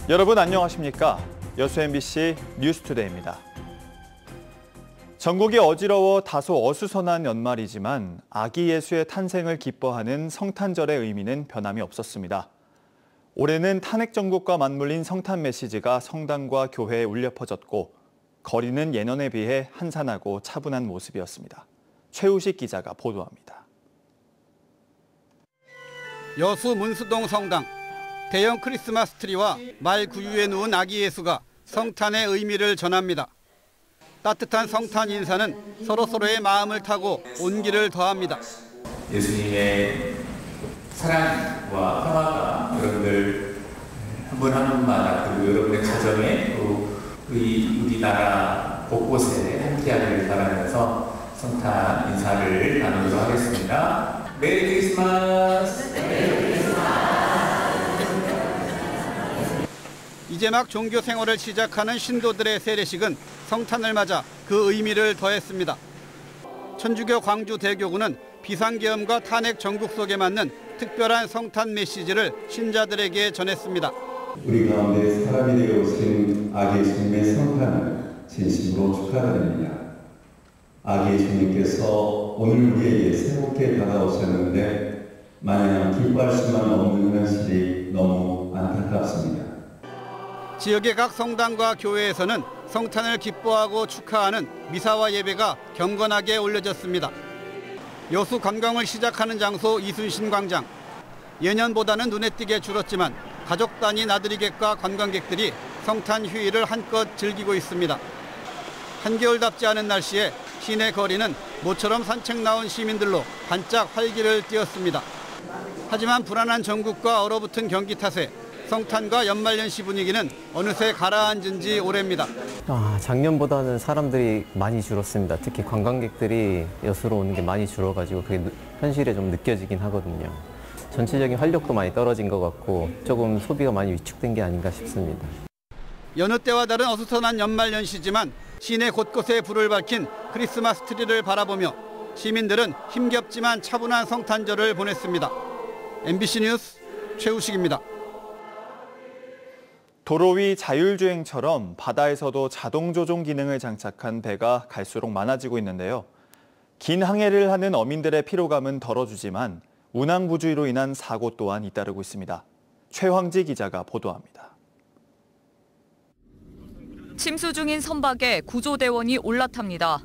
여러분 안녕하십니까? 여수 MBC 뉴스투데이입니다. 전국이 어지러워 다소 어수선한 연말이지만 아기 예수의 탄생을 기뻐하는 성탄절의 의미는 변함이 없었습니다. 올해는 탄핵 정국과 맞물린 성탄 메시지가 성당과 교회에 울려 퍼졌고 거리는 예년에 비해 한산하고 차분한 모습이었습니다. 최우식 기자가 보도합니다. 여수 문수동 성당. 대형 크리스마스 트리와 말 구유에 누운 아기 예수가 성탄의 의미를 전합니다. 따뜻한 성탄 인사는 서로서로의 마음을 타고 온기를 더합니다. 예수님의 사랑과 평화가 여러분들 한 분 한 분마다 그리고 여러분의 가정에 또 우리나라 곳곳에 함께하기를 바라면서 성탄 인사를 나누도록 하겠습니다. 메리 크리스마스! 이제 막 종교 생활을 시작하는 신도들의 세례식은 성탄을 맞아 그 의미를 더했습니다. 천주교 광주대교구는 비상계엄과 탄핵 전국 속에 맞는 특별한 성탄 메시지를 신자들에게 전했습니다. 우리 가운데 사람이 되어 오신 아기 예수님의 성탄을 진심으로 축하드립니다. 아기 예수님께서 오늘 우리에게 새롭게 다가오셨는데 마냥 기뻐할 수만 없는 현실이 너무 안타깝습니다. 지역의 각 성당과 교회에서는 성탄을 기뻐하고 축하하는 미사와 예배가 경건하게 올려졌습니다. 여수 관광을 시작하는 장소 이순신 광장. 예년보다는 눈에 띄게 줄었지만 가족 단위 나들이객과 관광객들이 성탄 휴일을 한껏 즐기고 있습니다. 한겨울답지 않은 날씨에 시내 거리는 모처럼 산책 나온 시민들로 반짝 활기를 띄웠습니다. 하지만 불안한 전국과 얼어붙은 경기 탓에 성탄과 연말연시 분위기는 어느새 가라앉은 지 오래입니다. 작년보다는 사람들이 많이 줄었습니다. 특히 관광객들이 여수로 오는 게 많이 줄어가지고 그게 현실에 좀 느껴지긴 하거든요. 전체적인 활력도 많이 떨어진 것 같고 조금 소비가 많이 위축된 게 아닌가 싶습니다. 여느 때와 다른 어수선한 연말연시지만 시내 곳곳에 불을 밝힌 크리스마스 트리를 바라보며 시민들은 힘겹지만 차분한 성탄절을 보냈습니다. MBC 뉴스 최우식입니다. 도로 위 자율주행처럼 바다에서도 자동 조종 기능을 장착한 배가 갈수록 많아지고 있는데요. 긴 항해를 하는 어민들의 피로감은 덜어주지만 운항 부주의로 인한 사고 또한 잇따르고 있습니다. 최황지 기자가 보도합니다. 침수 중인 선박에 구조대원이 올라탑니다.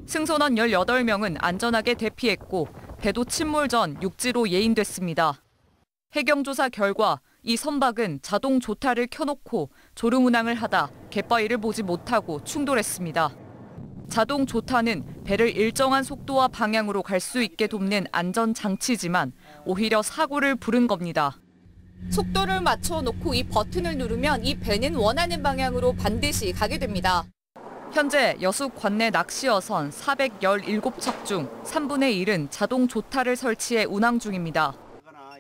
승선원 18명은 안전하게 대피했고 배도 침몰 전 육지로 예인됐습니다. 해경조사 결과 이 선박은 자동 조타를 켜놓고 조름 운항을 하다 갯바위를 보지 못하고 충돌했습니다. 자동 조타는 배를 일정한 속도와 방향으로 갈 수 있게 돕는 안전 장치지만 오히려 사고를 부른 겁니다. 속도를 맞춰놓고 이 버튼을 누르면 이 배는 원하는 방향으로 반드시 가게 됩니다. 현재 여수 관내 낚시어선 417척 중 3분의 1은 자동 조타를 설치해 운항 중입니다.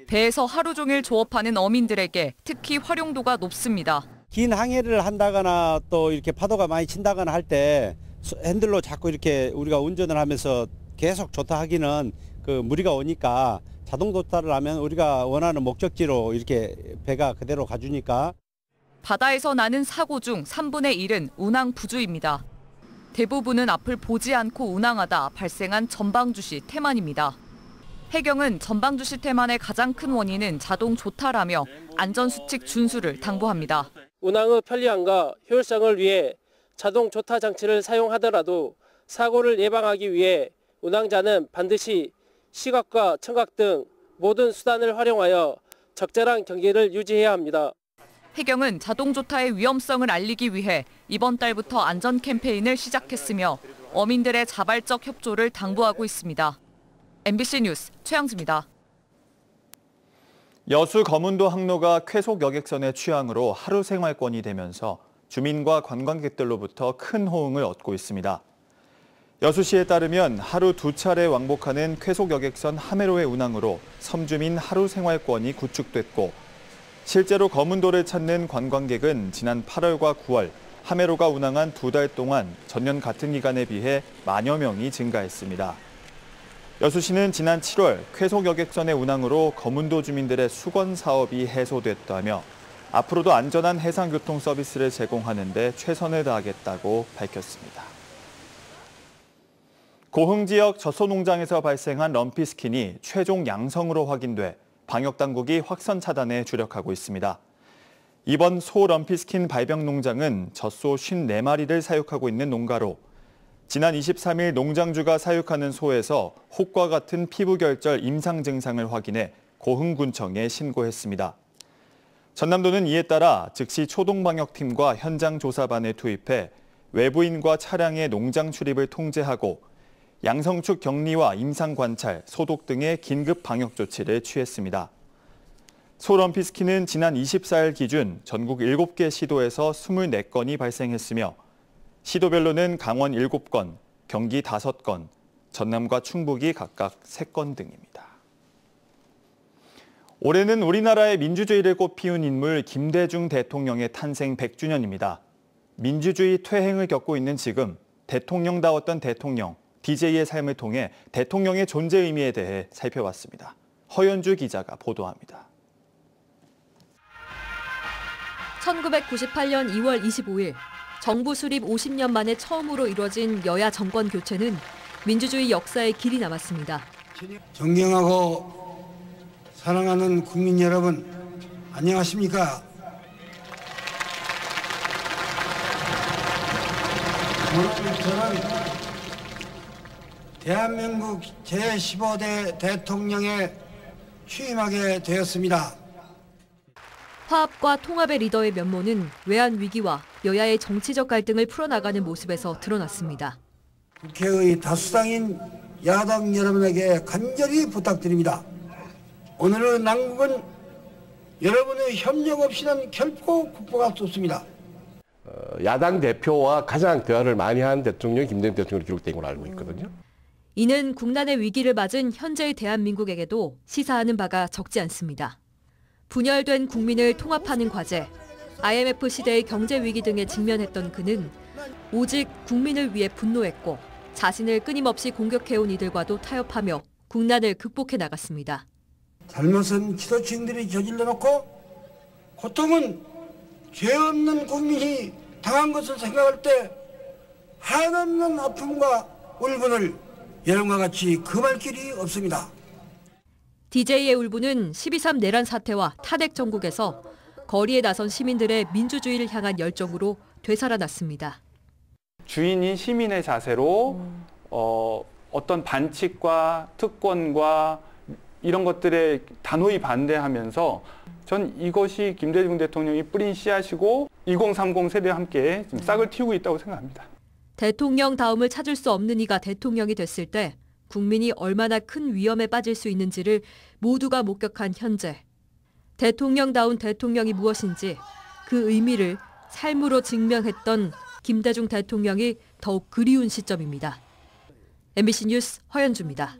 배에서 하루 종일 조업하는 어민들에게 특히 활용도가 높습니다. 긴 항해를 한다거나 또 이렇게 파도가 많이 친다거나 할 때 핸들로 자꾸 이렇게 우리가 운전을 하면서 계속 조타하기는 무리가 오니까 자동 조타를 하면 우리가 원하는 목적지로 이렇게 배가 그대로 가주니까. 바다에서 나는 사고 중 3분의 1은 운항 부주입니다. 대부분은 앞을 보지 않고 운항하다 발생한 전방주시 태만입니다. 해경은 전방주시 태만의 가장 큰 원인은 자동 조타라며 안전수칙 준수를 당부합니다. 운항의 편리함과 효율성을 위해 자동 조타 장치를 사용하더라도 사고를 예방하기 위해 운항자는 반드시 시각과 청각 등 모든 수단을 활용하여 적절한 경계를 유지해야 합니다. 해경은 자동 조타의 위험성을 알리기 위해 이번 달부터 안전 캠페인을 시작했으며 어민들의 자발적 협조를 당부하고 있습니다. MBC 뉴스 최양지입니다. 여수 거문도 항로가 쾌속 여객선의 취항으로 하루 생활권이 되면서 주민과 관광객들로부터 큰 호응을 얻고 있습니다. 여수시에 따르면 하루 2차례 왕복하는 쾌속 여객선 하메로의 운항으로 섬주민 하루 생활권이 구축됐고 실제로 거문도를 찾는 관광객은 지난 8월과 9월 하메로가 운항한 2달 동안 전년 같은 기간에 비해 만여 명이 증가했습니다. 여수시는 지난 7월 쾌속 여객선의 운항으로 거문도 주민들의 수건 사업이 해소됐다며 앞으로도 안전한 해상교통 서비스를 제공하는 데 최선을 다하겠다고 밝혔습니다. 고흥 지역 젖소농장에서 발생한 럼피스킨이 최종 양성으로 확인돼 방역당국이 확산 차단에 주력하고 있습니다. 이번 소 럼피스킨 발병 농장은 젖소 54마리를 사육하고 있는 농가로 지난 23일 농장주가 사육하는 소에서 혹과 같은 피부 결절 임상 증상을 확인해 고흥군청에 신고했습니다. 전남도는 이에 따라 즉시 초동방역팀과 현장 조사반을 투입해 외부인과 차량의 농장 출입을 통제하고 양성축 격리와 임상 관찰, 소독 등의 긴급 방역 조치를 취했습니다. 소 럼피스킨은 지난 24일 기준 전국 7개 시도에서 24건이 발생했으며 시도별로는 강원 7건, 경기 5건, 전남과 충북이 각각 3건 등입니다. 올해는 우리나라의 민주주의를 꽃피운 인물 김대중 대통령의 탄생 100주년입니다. 민주주의 퇴행을 겪고 있는 지금 대통령다웠던 대통령, DJ의 삶을 통해 대통령의 존재 의미에 대해 살펴봤습니다. 허연주 기자가 보도합니다. 1998년 2월 25일 정부 수립 50년 만에 처음으로 이뤄진 여야 정권 교체는 민주주의 역사에 길이 남았습니다. 존경하고 사랑하는 국민 여러분, 안녕하십니까? 오늘 저는 대한민국 제15대 대통령에 취임하게 되었습니다. 화합과 통합의 리더의 면모는 외환 위기와 여야의 정치적 갈등을 풀어나가는 모습에서 드러났습니다. 국회의 다수당인 야당 여러분에게 간절히 부탁드립니다. 오늘의 난국은 여러분의 협력 없이는 결코 극복할 수 없습니다. 야당 대표와 가장 대화를 많이 한 대통령이 김대중 대통령으로 기록된 걸로 알고 있거든요. 이는 국난의 위기를 맞은 현재의 대한민국에게도 시사하는 바가 적지 않습니다. 분열된 국민을 통합하는 과제, IMF 시대의 경제 위기 등에 직면했던 그는 오직 국민을 위해 분노했고 자신을 끊임없이 공격해온 이들과도 타협하며 국난을 극복해 나갔습니다. 잘못은 지도층들이 저질러 놓고 고통은 죄 없는 국민이 당한 것을 생각할 때 한없는 아픔과 울분을 여러분과 같이 금할 길이 없습니다. DJ의 울분은 12.3 내란 사태와 탄핵 정국에서 거리에 나선 시민들의 민주주의를 향한 열정으로 되살아났습니다. 주인인 시민의 자세로 어떤 반칙과 특권과 이런 것들에 단호히 반대하면서 전 이것이 김대중 대통령이 뿌린 씨앗이고 2030 세대와 함께 지금 싹을 틔우고 있다고 생각합니다. 대통령 다음을 찾을 수 없는 이가 대통령이 됐을 때 국민이 얼마나 큰 위험에 빠질 수 있는지를 모두가 목격한 현재. 대통령다운 대통령이 무엇인지 그 의미를 삶으로 증명했던 김대중 대통령이 더욱 그리운 시점입니다. MBC 뉴스 허연주입니다.